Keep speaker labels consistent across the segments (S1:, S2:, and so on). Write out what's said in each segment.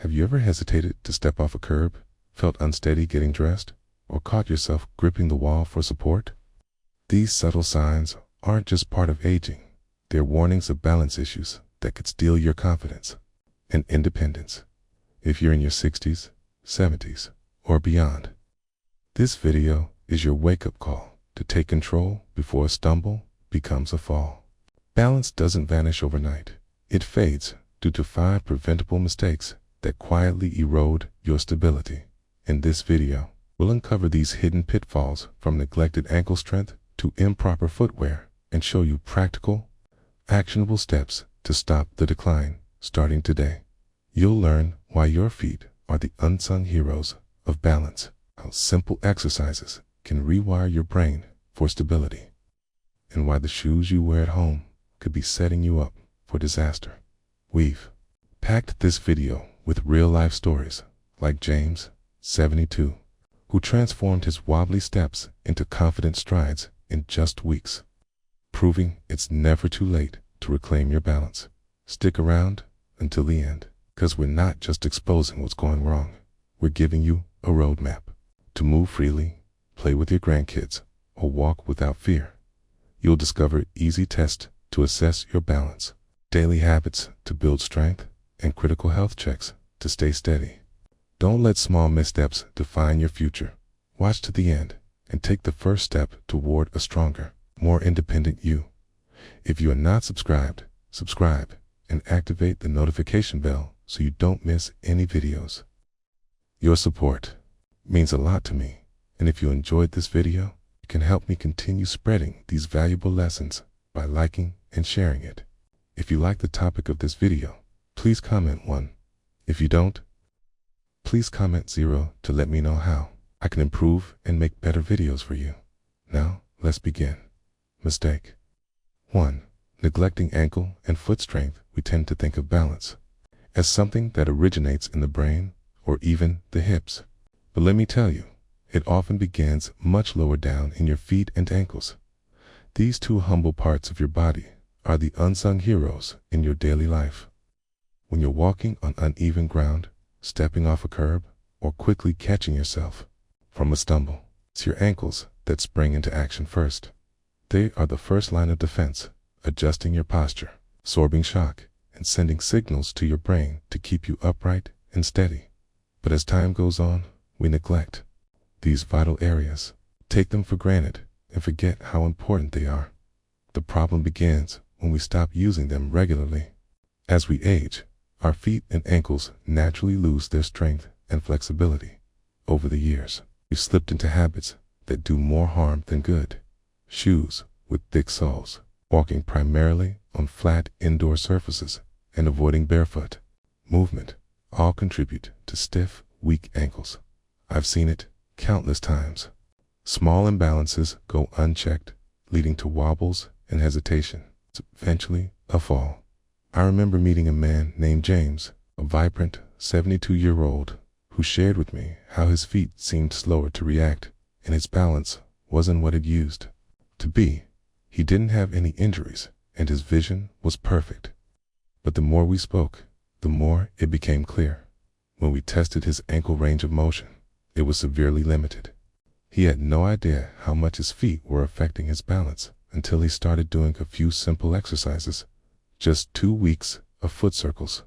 S1: Have you ever hesitated to step off a curb, felt unsteady getting dressed, or caught yourself gripping the wall for support? These subtle signs aren't just part of aging. They're warnings of balance issues that could steal your confidence and independence if you're in your 60s, 70s, or beyond. This video is your wake-up call to take control before a stumble becomes a fall. Balance doesn't vanish overnight. It fades due to 5 preventable mistakes that quietly erode your stability. In this video, we'll uncover these hidden pitfalls from neglected ankle strength to improper footwear and show you practical, actionable steps to stop the decline starting today. You'll learn why your feet are the unsung heroes of balance, how simple exercises can rewire your brain for stability, and why the shoes you wear at home could be setting you up for disaster. We've packed this video with real-life stories like James, 72, who transformed his wobbly steps into confident strides in just weeks, proving it's never too late to reclaim your balance. Stick around until the end, because we're not just exposing what's going wrong. We're giving you a roadmap to move freely, play with your grandkids, or walk without fear. You'll discover easy tests to assess your balance, daily habits to build strength, and critical health checks to stay steady. Don't let small missteps define your future. Watch to the end and take the first step toward a stronger, more independent you. If you are not subscribed, subscribe and activate the notification bell so you don't miss any videos. Your support means a lot to me, and if you enjoyed this video, you can help me continue spreading these valuable lessons by liking and sharing it. If you like the topic of this video, please comment 1. If you don't, please comment 0 to let me know how I can improve and make better videos for you. Now, let's begin. Mistake 1. Neglecting ankle and foot strength. We tend to think of balance as something that originates in the brain or even the hips. But let me tell you, it often begins much lower down in your feet and ankles. These two humble parts of your body are the unsung heroes in your daily life. When you're walking on uneven ground, stepping off a curb, or quickly catching yourself from a stumble, it's your ankles that spring into action first. They are the first line of defense, adjusting your posture, absorbing shock, and sending signals to your brain to keep you upright and steady. But as time goes on, we neglect these vital areas, take them for granted, and forget how important they are. The problem begins when we stop using them regularly. As we age, our feet and ankles naturally lose their strength and flexibility. Over the years, we've slipped into habits that do more harm than good. Shoes with thick soles, walking primarily on flat indoor surfaces, and avoiding barefoot movement all contribute to stiff, weak ankles. I've seen it countless times. Small imbalances go unchecked, leading to wobbles and hesitation, eventually a fall. I remember meeting a man named James, a vibrant 72-year-old, who shared with me how his feet seemed slower to react and his balance wasn't what it used to be. He didn't have any injuries and his vision was perfect. But the more we spoke, the more it became clear. When we tested his ankle range of motion, it was severely limited. He had no idea how much his feet were affecting his balance until he started doing a few simple exercises. Just 2 weeks of foot circles,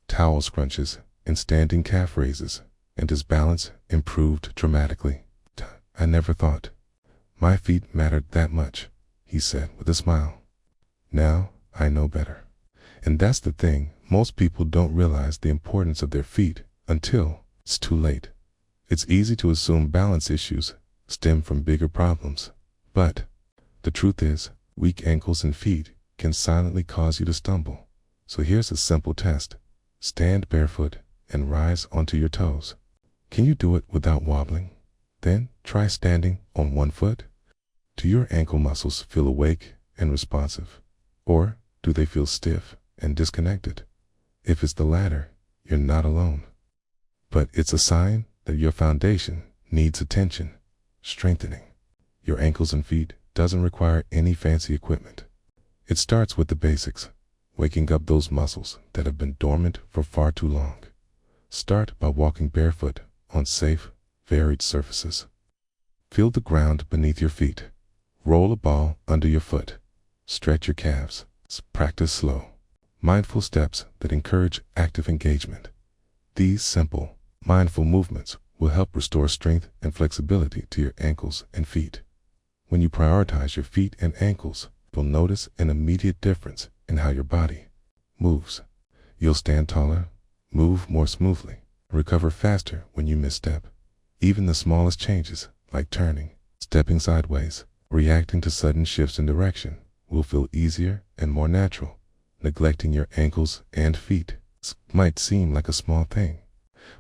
S1: towel scrunches, and standing calf raises, and his balance improved dramatically. I never thought my feet mattered that much, he said with a smile. Now I know better. And that's the thing, most people don't realize the importance of their feet until it's too late. It's easy to assume balance issues stem from bigger problems, but the truth is, weak ankles and feet can silently cause you to stumble. So here's a simple test. Stand barefoot and rise onto your toes. Can you do it without wobbling? Then try standing on one foot. Do your ankle muscles feel awake and responsive? Or do they feel stiff and disconnected? If it's the latter, you're not alone. But it's a sign that your foundation needs attention, strengthening. Your ankles and feet doesn't require any fancy equipment. It starts with the basics, waking up those muscles that have been dormant for far too long. Start by walking barefoot on safe, varied surfaces. Feel the ground beneath your feet. Roll a ball under your foot. Stretch your calves. Practice slow, mindful steps that encourage active engagement. These simple, mindful movements will help restore strength and flexibility to your ankles and feet. When you prioritize your feet and ankles, you'll notice an immediate difference in how your body moves. You'll stand taller, move more smoothly, and recover faster when you misstep. Even the smallest changes, like turning, stepping sideways, reacting to sudden shifts in direction, will feel easier and more natural. Neglecting your ankles and feet might seem like a small thing,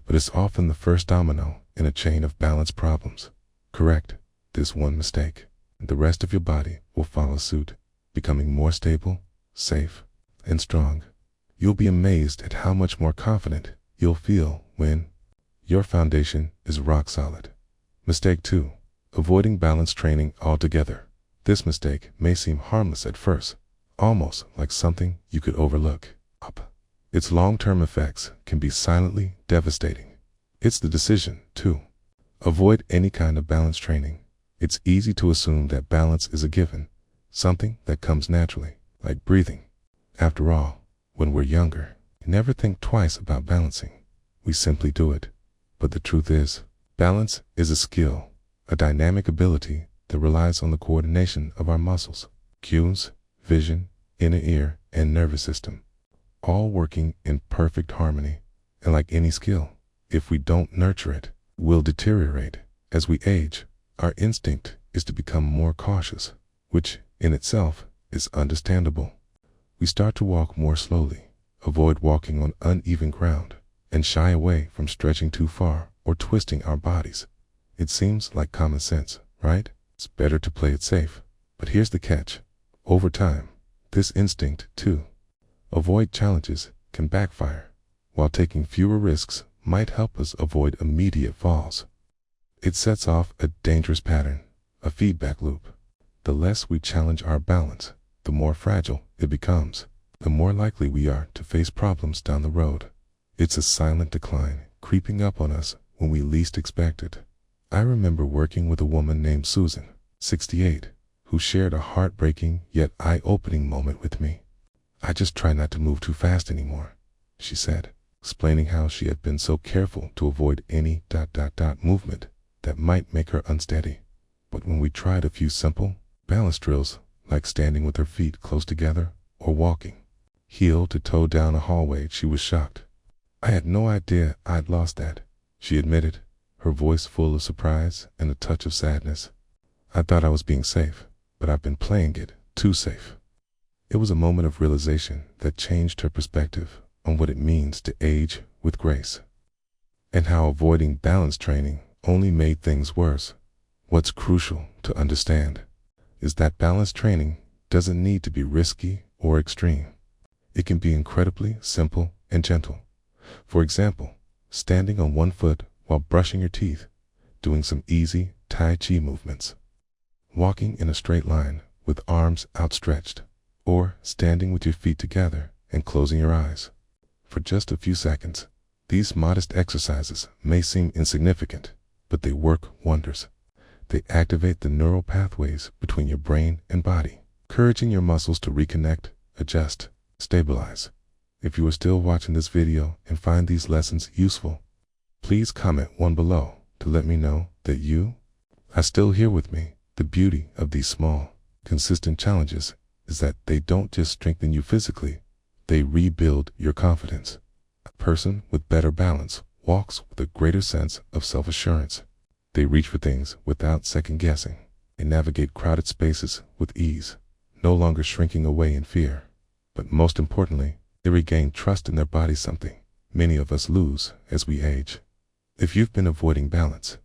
S1: but it's often the first domino in a chain of balance problems. Correct this one mistake, and the rest of your body will follow suit, becoming more stable, safe, and strong. You'll be amazed at how much more confident you'll feel when your foundation is rock solid. Mistake 2. Avoiding balance training altogether. This mistake may seem harmless at first, almost like something you could overlook. Its long-term effects can be silently devastating. It's the decision to avoid any kind of balance training. It's easy to assume that balance is a given, something that comes naturally, like breathing. After all, when we're younger, we never think twice about balancing. We simply do it. But the truth is, balance is a skill, a dynamic ability that relies on the coordination of our muscles, cues, vision, inner ear, and nervous system, all working in perfect harmony. And like any skill, if we don't nurture it, it will deteriorate. As we age, our instinct is to become more cautious, which in itself is understandable. We start to walk more slowly, avoid walking on uneven ground, and shy away from stretching too far or twisting our bodies. It seems like common sense, right? It's better to play it safe. But here's the catch. Over time, this instinct to avoid challenges can backfire, while taking fewer risks might help us avoid immediate falls. It sets off a dangerous pattern, a feedback loop. The less we challenge our balance, the more fragile it becomes, the more likely we are to face problems down the road. It's a silent decline creeping up on us when we least expect it. I remember working with a woman named Susan, 68, who shared a heartbreaking yet eye-opening moment with me. "I just try not to move too fast anymore," she said, explaining how she had been so careful to avoid any movement that might make her unsteady. But when we tried a few simple balance drills, like standing with her feet close together or walking heel to toe down a hallway, she was shocked. "I had no idea I'd lost that," she admitted, her voice full of surprise and a touch of sadness. "I thought I was being safe, but I've been playing it too safe." It was a moment of realization that changed her perspective on what it means to age with grace, and how avoiding balance training only made things worse. What's crucial to understand is that balance training doesn't need to be risky or extreme. It can be incredibly simple and gentle. For example, standing on one foot while brushing your teeth, doing some easy Tai Chi movements, walking in a straight line with arms outstretched, or standing with your feet together and closing your eyes for just a few seconds. These modest exercises may seem insignificant, but they work wonders. They activate the neural pathways between your brain and body, encouraging your muscles to reconnect, adjust, stabilize. If you are still watching this video and find these lessons useful, please comment one below to let me know that you are still here with me. The beauty of these small, consistent challenges is that they don't just strengthen you physically, they rebuild your confidence. A person with better balance walks with a greater sense of self-assurance. They reach for things without second-guessing. They navigate crowded spaces with ease, no longer shrinking away in fear. But most importantly, they regain trust in their body, something many of us lose as we age. If you've been avoiding balance,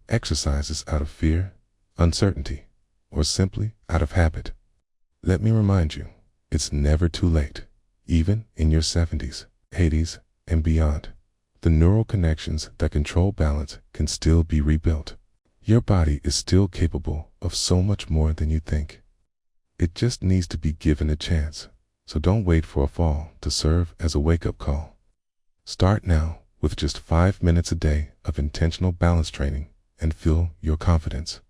S1: exercises out of fear, uncertainty, or simply out of habit, let me remind you, it's never too late. Even in your 70s, 80s, and beyond, the neural connections that control balance can still be rebuilt. Your body is still capable of so much more than you think. It just needs to be given a chance. So don't wait for a fall to serve as a wake-up call. Start now with just 5 minutes a day of intentional balance training and feel your confidence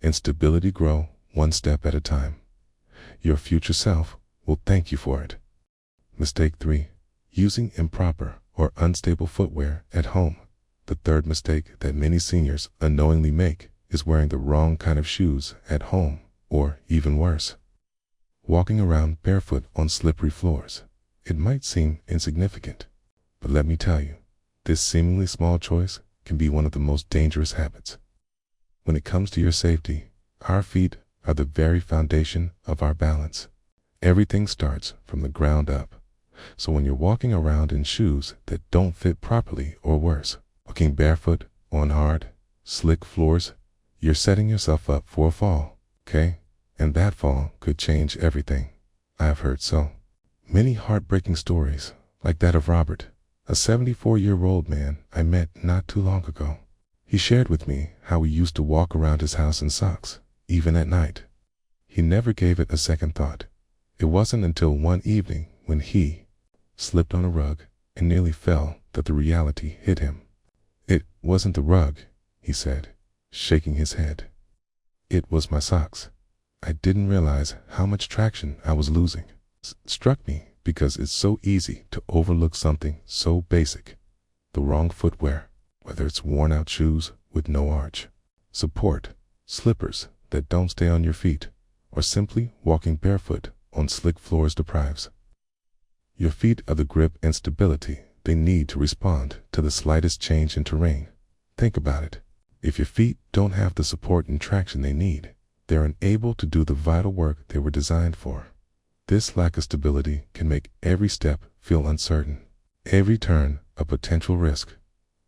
S1: and stability grow one step at a time. Your future self will thank you for it. Mistake 3. Using improper or unstable footwear at home. The third mistake that many seniors unknowingly make is wearing the wrong kind of shoes at home, or even worse, walking around barefoot on slippery floors. It might seem insignificant, but let me tell you, this seemingly small choice can be one of the most dangerous habits. When it comes to your safety, our feet are the very foundation of our balance. Everything starts from the ground up. So when you're walking around in shoes that don't fit properly, or worse, walking barefoot on hard, slick floors, you're setting yourself up for a fall, okay? And that fall could change everything. I have heard so many heartbreaking stories, like that of Robert, a 74-year-old man I met not too long ago. He shared with me how he used to walk around his house in socks, even at night. He never gave it a second thought. It wasn't until one evening when he slipped on a rug and nearly fell that the reality hit him. It wasn't the rug, he said, shaking his head. It was my socks. I didn't realize how much traction I was losing. Struck me because it's so easy to overlook something so basic. The wrong footwear, whether it's worn-out shoes with no arch, support, slippers that don't stay on your feet, or simply walking barefoot on slick floors deprives your feet of the grip and stability they need to respond to the slightest change in terrain. Think about it. If your feet don't have the support and traction they need, they're unable to do the vital work they were designed for. This lack of stability can make every step feel uncertain, every turn a potential risk.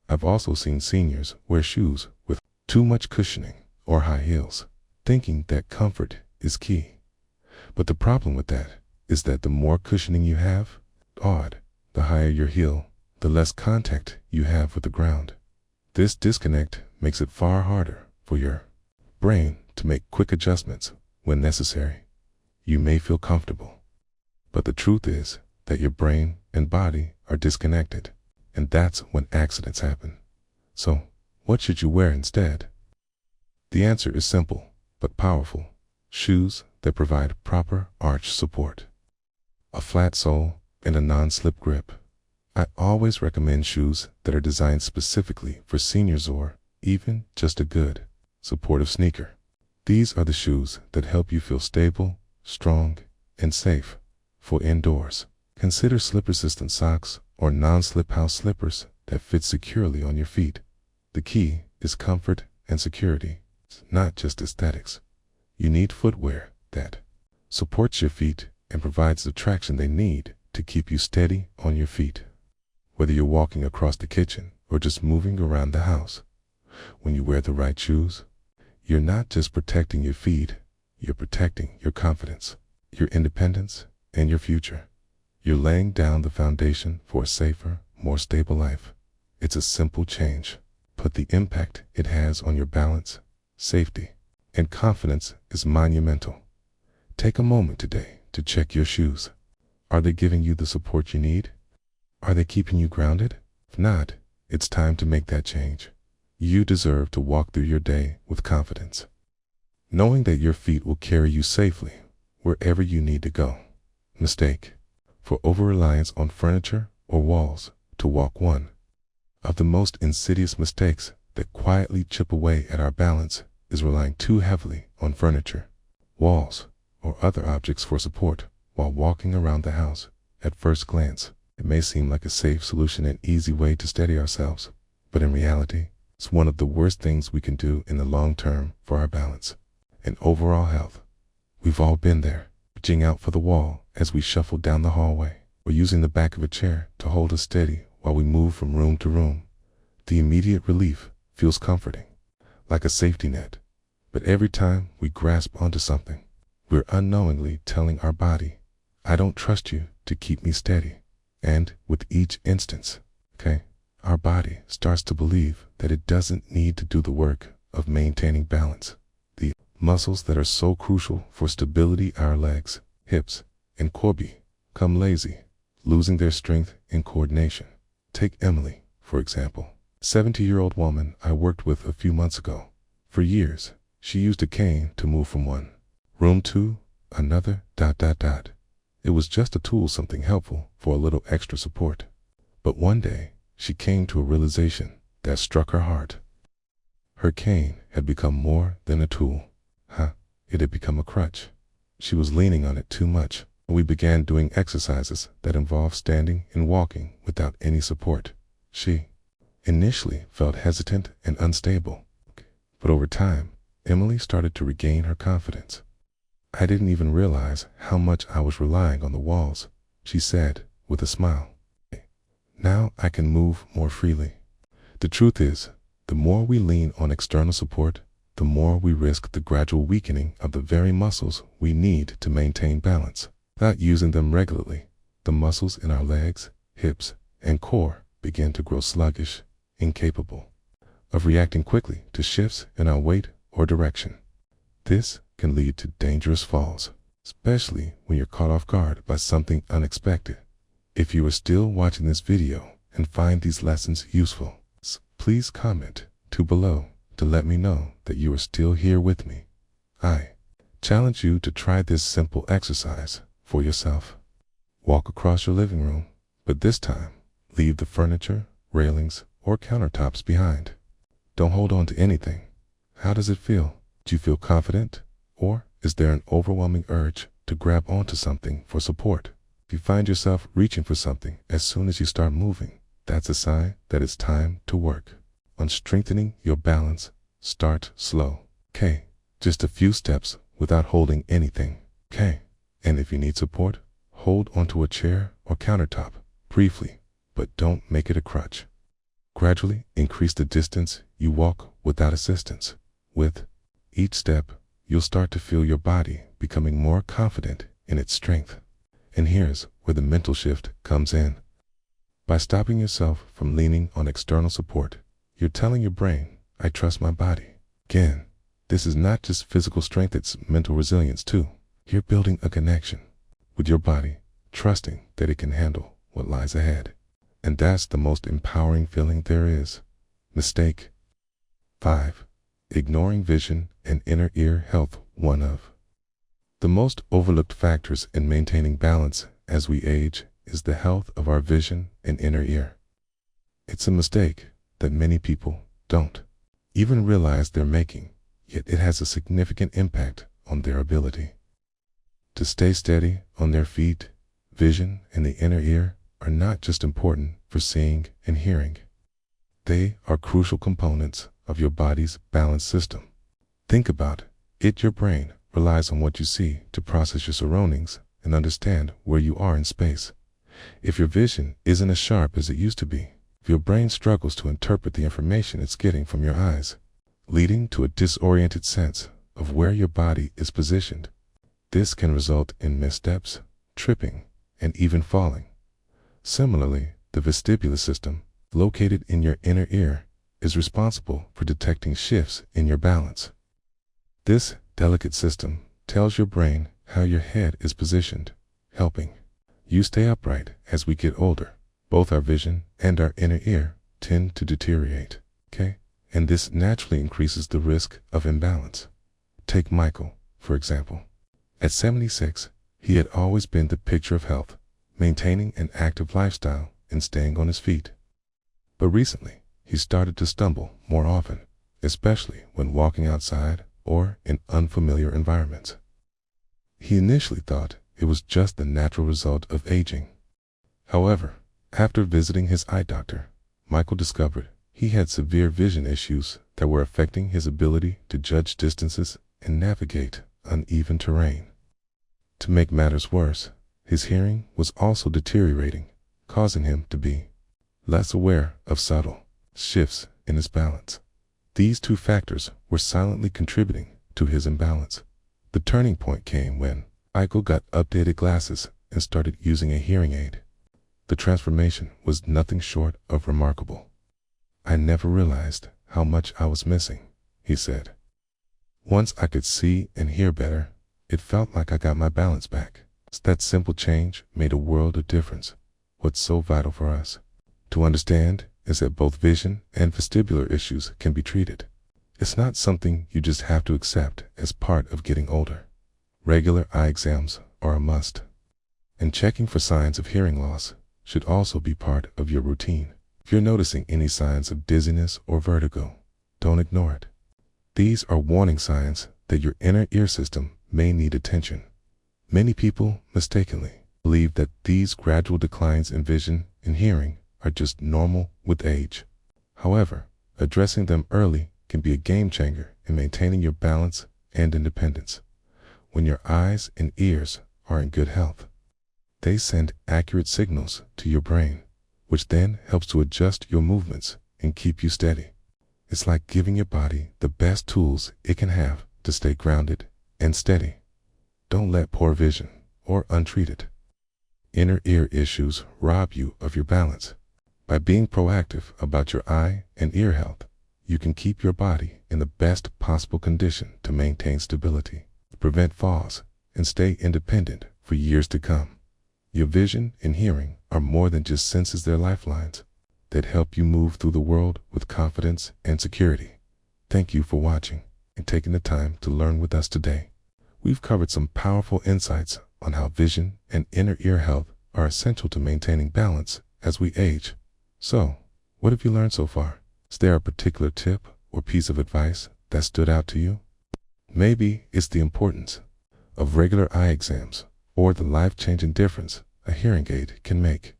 S1: I've also seen seniors wear shoes with too much cushioning or high heels, thinking that comfort is key. But the problem with that is that the more cushioning you have, the higher your heel, the less contact you have with the ground. This disconnect makes it far harder for your brain to make quick adjustments when necessary. You may feel comfortable, but the truth is that your brain and body are disconnected, and that's when accidents happen. So, what should you wear instead? The answer is simple but powerful. Shoes that provide proper arch support, a flat sole, and a non-slip grip. I always recommend shoes that are designed specifically for seniors or even just a good, supportive sneaker. These are the shoes that help you feel stable, strong, and safe for indoors. Consider slip-resistant socks or non-slip house slippers that fit securely on your feet. The key is comfort and security, not just aesthetics. You need footwear that supports your feet and provides the traction they need to keep you steady on your feet. Whether you're walking across the kitchen or just moving around the house, when you wear the right shoes, you're not just protecting your feet, you're protecting your confidence, your independence, and your future. You're laying down the foundation for a safer, more stable life. It's a simple change, but the impact it has on your balance, safety, and confidence is monumental. Take a moment today to check your shoes. Are they giving you the support you need? Are they keeping you grounded? If not, it's time to make that change. You deserve to walk through your day with confidence, knowing that your feet will carry you safely wherever you need to go. Mistake: for over-reliance on furniture or walls to walk. One of the most insidious mistakes that quietly chip away at our balance is relying too heavily on furniture, walls, or other objects for support while walking around the house. At first glance, it may seem like a safe solution and easy way to steady ourselves, but in reality, it's one of the worst things we can do in the long term for our balance and overall health. We've all been there, reaching out for the wall as we shuffle down the hallway, or using the back of a chair to hold us steady while we move from room to room. The immediate relief feels comforting, like a safety net. But every time we grasp onto something, we're unknowingly telling our body, I don't trust you to keep me steady. And with each instance, our body starts to believe that it doesn't need to do the work of maintaining balance. The muscles that are so crucial for stability, our legs, hips, and core, become lazy, losing their strength and coordination. Take Emily, for example. 70-year-old woman I worked with a few months ago. For years, she used a cane to move from one room to another. It was just a tool, something helpful for a little extra support. But one day, she came to a realization that struck her heart. Her cane had become more than a tool. It had become a crutch. She was leaning on it too much. We began doing exercises that involved standing and walking without any support. She initially felt hesitant and unstable, but over time, Emily started to regain her confidence. I didn't even realize how much I was relying on the walls, she said with a smile. Now I can move more freely. The truth is, the more we lean on external support, the more we risk the gradual weakening of the very muscles we need to maintain balance. Without using them regularly, the muscles in our legs, hips, and core begin to grow sluggish, incapable of reacting quickly to shifts in our weight or direction. This can lead to dangerous falls, especially when you're caught off guard by something unexpected. If you are still watching this video and find these lessons useful, please comment below to let me know that you are still here with me. I challenge you to try this simple exercise for yourself. Walk across your living room, but this time, leave the furniture, railings, or countertops behind. Don't hold on to anything. How does it feel? Do you feel confident? Or is there an overwhelming urge to grab onto something for support? If you find yourself reaching for something as soon as you start moving, that's a sign that it's time to work on strengthening your balance. Start slow. Just a few steps without holding anything. And if you need support, hold onto a chair or countertop briefly, but don't make it a crutch. Gradually increase the distance you walk without assistance. With each step, you'll start to feel your body becoming more confident in its strength. And here's where the mental shift comes in. By stopping yourself from leaning on external support, you're telling your brain, I trust my body. Again, this is not just physical strength, it's mental resilience too. You're building a connection with your body, trusting that it can handle what lies ahead. And that's the most empowering feeling there is. Mistake 5. Ignoring vision and inner ear health. One of the most overlooked factors in maintaining balance as we age is the health of our vision and inner ear. It's a mistake that many people don't even realize they're making, yet it has a significant impact on their ability to stay steady on their feet. Vision and the inner ear are not just important for seeing and hearing. They are crucial components of your body's balance system. Think about it. Your brain relies on what you see to process your surroundings and understand where you are in space. If your vision isn't as sharp as it used to be, your brain struggles to interpret the information it's getting from your eyes, leading to a disoriented sense of where your body is positioned. This can result in missteps, tripping, and even falling. Similarly, the vestibular system, located in your inner ear, is responsible for detecting shifts in your balance. This delicate system tells your brain how your head is positioned, helping you stay upright. As we get older, both our vision and our inner ear tend to deteriorate, and this naturally increases the risk of imbalance. Take Michael, for example. At 76, he had always been the picture of health, maintaining an active lifestyle and staying on his feet. But recently, he started to stumble more often, especially when walking outside or in unfamiliar environments. He initially thought it was just the natural result of aging. However, after visiting his eye doctor, Michael discovered he had severe vision issues that were affecting his ability to judge distances and navigate uneven terrain. To make matters worse, his hearing was also deteriorating, causing him to be less aware of subtle shifts in his balance. These two factors were silently contributing to his imbalance. The turning point came when Michael got updated glasses and started using a hearing aid. The transformation was nothing short of remarkable. I never realized how much I was missing, he said. Once I could see and hear better, it felt like I got my balance back. That simple change made a world of difference. What's so vital for us to understand is that both vision and vestibular issues can be treated. It's not something you just have to accept as part of getting older. Regular eye exams are a must. And checking for signs of hearing loss should also be part of your routine. If you're noticing any signs of dizziness or vertigo, don't ignore it. These are warning signs that your inner ear system may need attention. Many people mistakenly believe that these gradual declines in vision and hearing are just normal with age. However, addressing them early can be a game changer in maintaining your balance and independence. When your eyes and ears are in good health, they send accurate signals to your brain, which then helps to adjust your movements and keep you steady. It's like giving your body the best tools it can have to stay grounded and steady. Don't let poor vision or untreated inner ear issues rob you of your balance. By being proactive about your eye and ear health, you can keep your body in the best possible condition to maintain stability, prevent falls, and stay independent for years to come. Your vision and hearing are more than just senses, they're lifelines that help you move through the world with confidence and security. Thank you for watching and taking the time to learn with us today. We've covered some powerful insights on how vision and inner ear health are essential to maintaining balance as we age. So, what have you learned so far? Is there a particular tip or piece of advice that stood out to you? Maybe it's the importance of regular eye exams or the life-changing difference a hearing aid can make.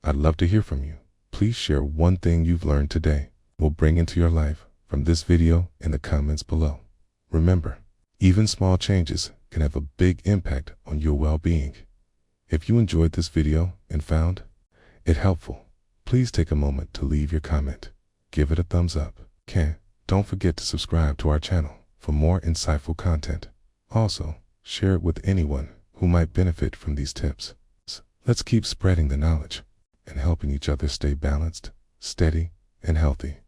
S1: I'd love to hear from you. Please share one thing you've learned today we'll bring into your life from this video in the comments below. Remember, even small changes can have a big impact on your well-being. If you enjoyed this video and found it helpful, please take a moment to leave your comment. Give it a thumbs up. Don't forget to subscribe to our channel for more insightful content. Also, share it with anyone who might benefit from these tips. Let's keep spreading the knowledge and helping each other stay balanced, steady, and healthy.